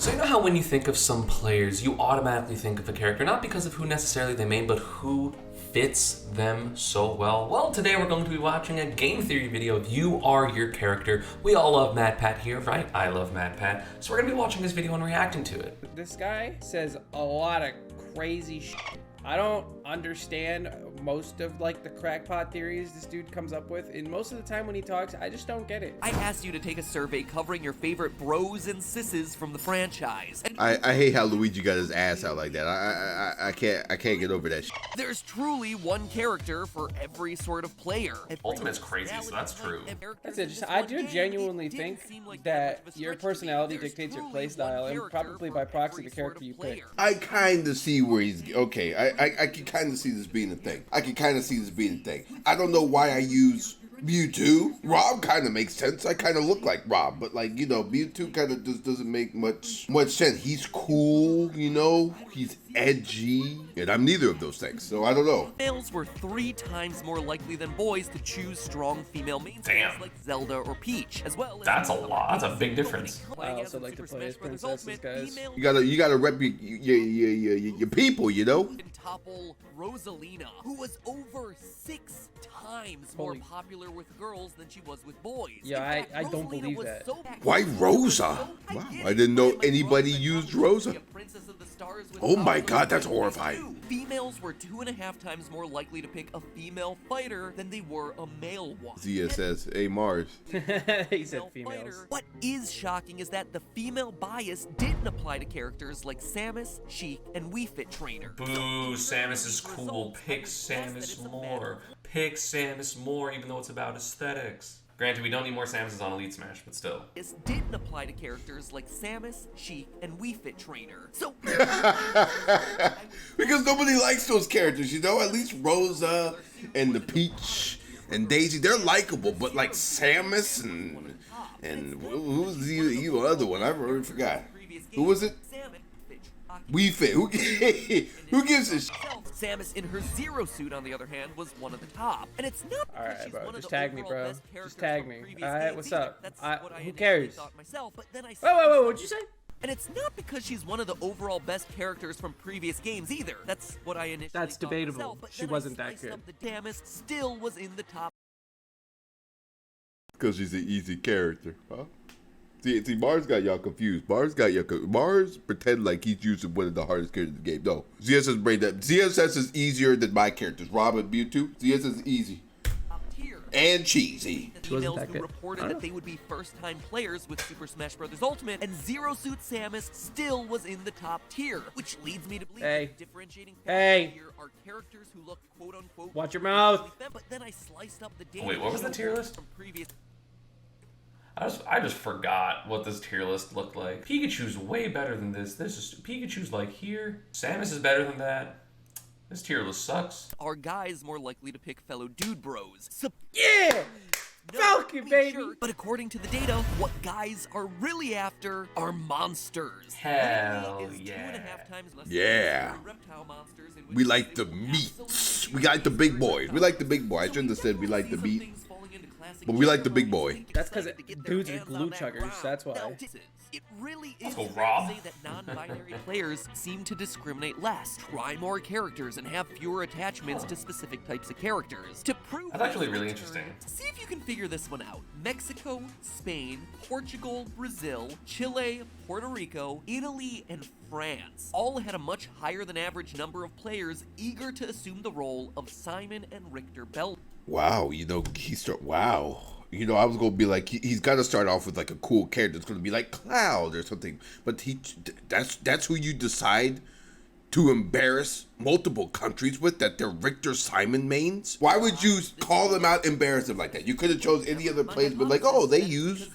So you know how when you think of some players, you automatically think of a character, not because of who necessarily they main, but who fits them so well? Well, today we're going to be watching a game theory video of You Are Your Character. We all love MadPat here, right? I love MadPat. So we're gonna be watching this video and reacting to it. This guy says a lot of crazy shit. I don't understand most of like the crackpot theories this dude comes up with, and most of the time when he talks, I just don't get it. I asked you to take a survey covering your favorite bros and sisses from the franchise. And I hate how Luigi got his ass out like that. I can't get over that shit. there's truly one character for every sort of player. Ultimate's crazy, so that's true. That's it. I do genuinely think that your personality dictates your playstyle, and probably by proxy the character you pick. I kind of see where he's okay. I can kind of see this being a thing. I don't know why I use Mewtwo. Rob kind of makes sense. I kind of look like Rob, but like, you know, Mewtwo kind of just doesn't make much sense. He's cool, you know, he's edgy, and I'm neither of those things, so I don't know. Males were 3 times more likely than boys to choose strong female mainstays like Zelda or Peach, as well as That's a lot. That's a big difference. I also like to play as princesses, guys. You gotta rep your people, you know. And topple Rosalina, who was over 6 times more popular with girls than she was with boys. Yeah, I don't believe that. Why Rosa? Wow, I didn't know anybody used Rosa. Oh my God, that's horrifying. Females were 2.5 times more likely to pick a female fighter than they were a male one. Zia says, hey Mars. He said females. What is shocking is that the female bias didn't apply to characters like Samus, Sheik, and Wii Fit Trainer. Boo, Samus is cool. Pick Samus more. Pick Samus more, even though it's about aesthetics. Granted, we don't need more Samuses on Elite Smash, but still. This didn't apply to characters like Samus, Sheik, and Wii Fit Trainer. So because nobody likes those characters, you know. At least Rosa and the Peach and Daisy, they're likable. But like Samus and who's the other one? I already forgot. Who was it? Wii Fit. Who gives a shit? Samus in her Zero suit, on the other hand, was one of the top. And it's not because Alright, she's bro, one just of the tag me, overall bro. best characters Just tag from me. previous Alright, games what's either. up? That's what I Who initially cares? thought myself, but then I Wait, what'd you say? And it's not because she's one of the overall best characters from previous games either. That's what I initially That's thought debatable. myself, but She then I wasn't that sliced good. up the Damus still was in the top. Because she's an easy character, huh? See, Mars got y'all confused. Mars pretend like he's using one of the hardest characters in the game. No, ZSS brain that. ZSS is easier than my characters. Rob and Mewtwo. ZSS is easy and cheesy. Females who reported that they would be first-time players with Super Smash Bros. Ultimate, and Zero Suit Samus still was in the top tier, which leads me to believe that the differentiating factor here are characters who look quote-unquote. Watch your mouth. But then I sliced up the data. Wait, what was the tier list? From previous. I just forgot what this tier list looked like. Pikachu's way better than this. Pikachu's like here. Samus is better than that. This tier list sucks. Are guys more likely to pick fellow dude bros? Yeah! No, Falcon, baby! sure, but according to the data, what guys are really after are monsters. Hell Literally is yeah. 2.5 times less Yeah. than reptile monsters in which We like the meats. We like the big boys. We like the big boy. I shouldn't have said we like the meat, but we like the big boy. That's because dudes are glue chuggers, that's why. It really is So, fair to Rob? say that non-binary players seem to discriminate less, try more characters, and have fewer attachments to specific types of characters. To prove That's actually this, really in interesting. turn, see if you can figure this one out. Mexico, Spain, Portugal, Brazil, Chile, Puerto Rico, Italy, and France all had a much higher than average number of players eager to assume the role of Simon and Richter Bell. Wow, you know, wow. You know, I was gonna be like, he's got to start off with like a cool character. It's gonna be like Cloud or something. But that's who you decide to embarrass multiple countries with, that they're Richter Simon mains. Why would you call them out, embarrass them like that? You could have chose any other players, but like, oh, they use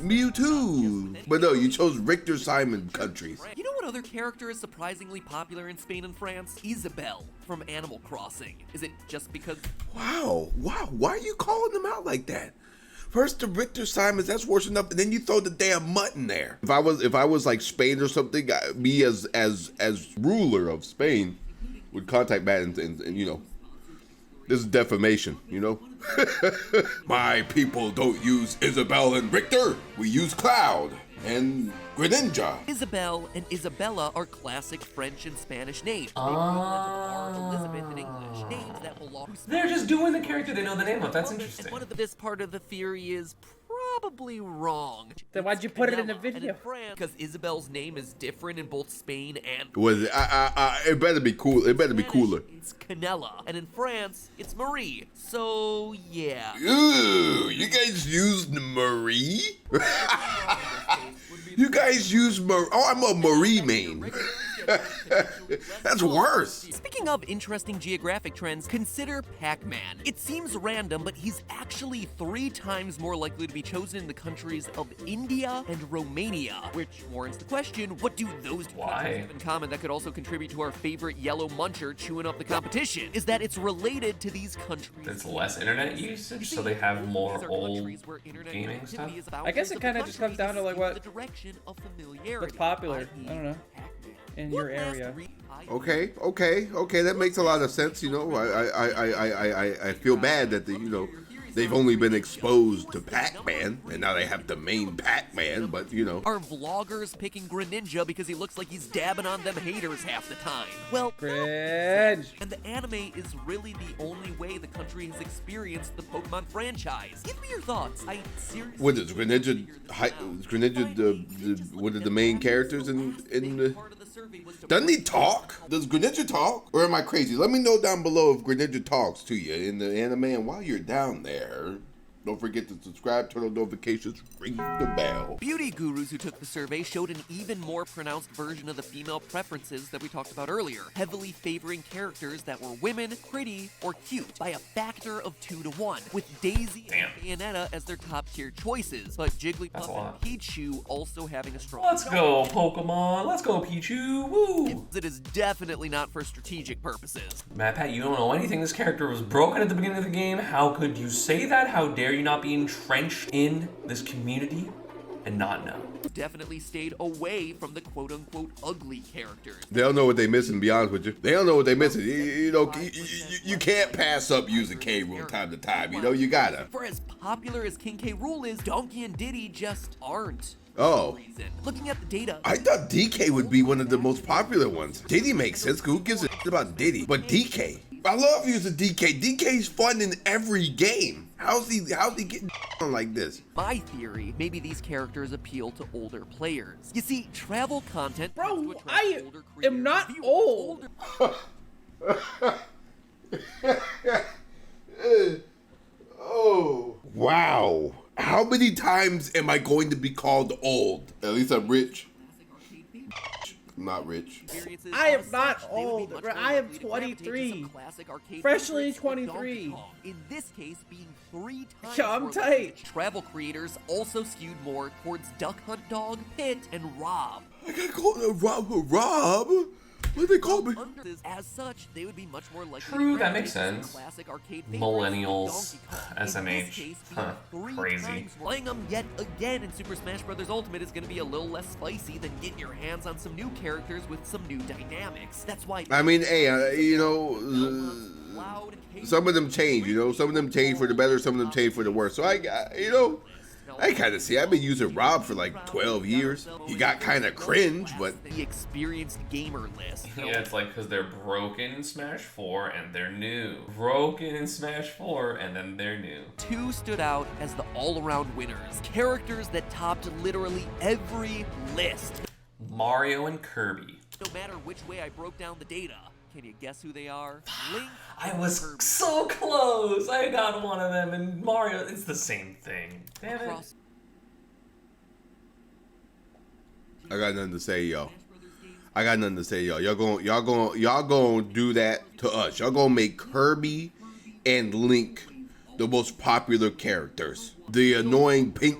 Mewtwo. But no, you chose Richter Simon countries. You know what other character is surprisingly popular in Spain and France? Isabelle from Animal Crossing. Is it just because... Wow, why are you calling them out like that? First the Richter Simons, that's worse enough, and then you throw the damn mutt in there. If I was like Spain or something, me as ruler of Spain would contact Matt and you know, This is defamation, you know? My people don't use Isabel and Richter. We use Cloud and Greninja. Isabel and Isabella are classic French and Spanish names. The equivalent of R. Elizabeth in English. Names that belong to... They're just doing the character they know the name of. That's interesting. And this part of the theory is probably wrong. Then why'd you put it in the Canela, and video? Because Isabel's name is different in both Spain and... Was it? It better be cool. It better be cooler. It's Canela, and in France, it's Marie. So, yeah. Ooh, you guys used Marie? You guys use Marie? Oh, I'm a Marie main. That's worse. Speaking of interesting geographic trends, consider Pac-Man. It seems random, but he's actually 3 times more likely to be chosen in the countries of India and Romania, which warrants the question, what do those two countries have in common that could also contribute to our favorite yellow muncher chewing up the competition? Is that it's related to these countries. It's less internet usage, so they have more old gaming stuff? I guess it kind of just comes down to like what's popular. I don't know. In your area. Okay. That makes a lot of sense. You know, I feel bad that they've only been exposed to Pac-Man, and now they have the main Pac-Man. But you know, are vloggers picking Greninja because he looks like he's dabbing on them haters half the time? Well, cringe. And the anime is really the only way the country has experienced the Pokemon franchise. Give me your thoughts. I seriously. What is Greninja? Greninja, one of the main characters in the. Doesn't he talk? Does Greninja talk? Or am I crazy? Let me know down below if Greninja talks to you in the anime. And while you're down there, don't forget to subscribe, turn on notifications, ring the bell. Beauty gurus who took the survey showed an even more pronounced version of the female preferences that we talked about earlier, heavily favoring characters that were women, pretty, or cute by a factor of 2 to 1, with Daisy and Bayonetta as their top tier choices, but Jigglypuff and Pichu also having a strong... Let's go, Pokemon! Let's go, Pichu! Woo! It is definitely not for strategic purposes. Pat, you don't know anything. This character was broken at the beginning of the game. How could you say that? How dare you not be entrenched in this community and not know? Definitely stayed away from the quote-unquote ugly characters. They don't know what they missing, to be honest with you. They don't know what they missing. You can't pass up using K. Rool time to time. You know, you gotta. For as popular as King K. Rool is, Donkey and Diddy just aren't. Oh. Looking at the data, I thought DK would be one of the most popular ones. Diddy makes sense. Who gives a shit about Diddy? But DK. I love using DK. DK's fun in every game. How's he getting on like this? My theory, maybe these characters appeal to older players. You see, travel content... Bro, I am not old. Oh. Wow. How many times am I going to be called old? At least I'm rich. I'm not rich. I am not old. I am 23. Freshly 23. In this case, being 3 times. Yo, I'm tight. Travel creators also skewed more towards Duck Hunt Dog, Pit, and Rob. I got called Rob? What do they call me? As such, they would be much more likely. True, that makes sense. Classic arcade Millennials, favorites, SMH, huh, crazy. Playing them yet again in Super Smash Bros. Ultimate is going to be a little less spicy than getting your hands on some new characters with some new dynamics. That's why. I mean, hey, some of them change. You know, some of them change for the better, some of them change for the worse. So I kind of see. I've been using Rob for like 12 years. He got kind of cringe, but the experienced gamer list. Yeah, it's like because they're broken in Smash 4 and they're new. Broken in Smash 4 and then they're new. 2 stood out as the all-around winners. Characters that topped literally every list. Mario and Kirby. No matter which way I broke down the data, can you guess who they are? Link. I was so close. I got one of them, and Mario. It's the same thing. Damn it. I got nothing to say, yo. Y'all gonna do that to us. Y'all gonna make Kirby and Link the most popular characters. The annoying pink.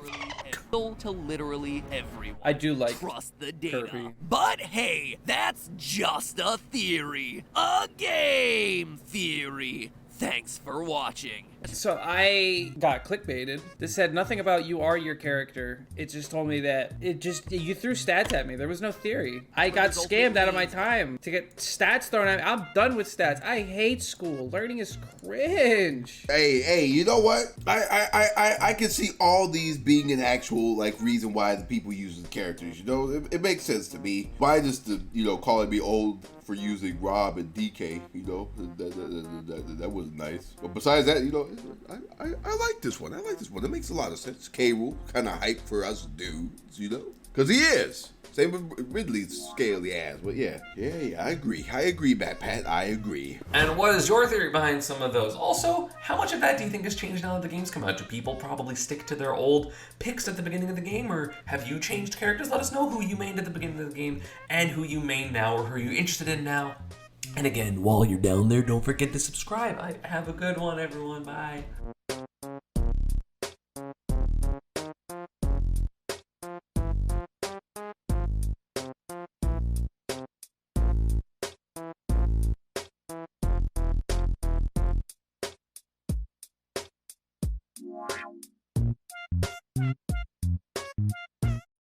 To literally everyone. I do like trust the data. Kirby. But hey, that's just a theory. A game theory. Thanks for watching. So I got clickbaited. This said nothing about you are your character. It just told me that you threw stats at me. There was no theory. I got scammed out of my time to get stats thrown at me. I'm done with stats. I hate school. Learning is cringe. Hey, you know what? I can see all these being an actual like reason why the people use the characters. You know, it makes sense to me. Why just calling me old for using Rob and DK? You know, that was nice. But besides that, I like this one. I like this one. It makes a lot of sense. K-Rool, kind of hype for us dudes, because he is. Same with Ridley's scaly ass, but yeah, I agree, Pat, I agree. And what is your theory behind some of those? Also, how much of that do you think has changed now that the game's come out? Do people probably stick to their old picks at the beginning of the game, or have you changed characters? Let us know who you mained at the beginning of the game and who you main now, or who you're interested in now. And again, while you're down there, don't forget to subscribe. Have a good one, everyone. Bye. Wow.